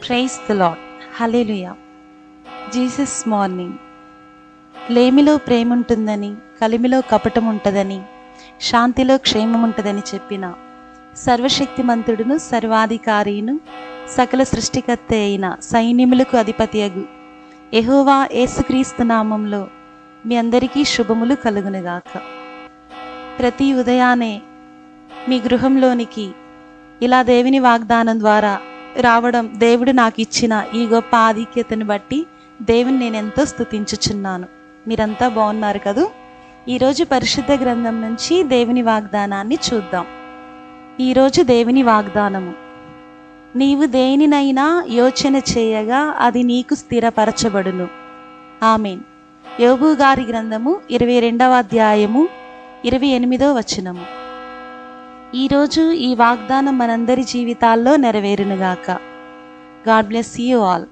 Praise the Lord. Hallelujah. Jesus morning. లేమిలో ప్రేమ ఉంటుందని, కలిమిలో కపటం ఉంటుందని, శాంతిలో క్షేమం ఉంటుందని చెప్పిన సర్వశక్తిమంతుడును సర్వాధికారిను సకల సృష్టికర్త అయిన సైన్యములకు అధిపతియగు యెహోవా యేసుక్రీస్తు నామంలో మీ అందరికీ శుభములు కలుగునుగాక. ప్రతి ఉదయాన్నే మీ గృహంలోనికి ఇలా దేవుని వాగ్దానం ద్వారా రావడం దేవుడు నాకు ఇచ్చిన ఈ గొప్ప ఆధిక్యతను బట్టి దేవుని నేను ఎంతో స్తుతించుచున్నాను. మీరంతా బాగున్నారు కదూ? ఈరోజు పరిశుద్ధ గ్రంథం నుంచి దేవుని వాగ్దానాన్ని చూద్దాం. ఈరోజు దేవుని వాగ్దానము: నీవు దేనినైనా యోచన చేయగా అది నీకు స్థిరపరచబడును. ఆమేన్. యోబు గారి గ్రంథము 22వ అధ్యాయము 28వ వచనము. ఈరోజు ఈ వాగ్దానం మనందరి జీవితాల్లో నెరవేరునుగాక. God bless you all.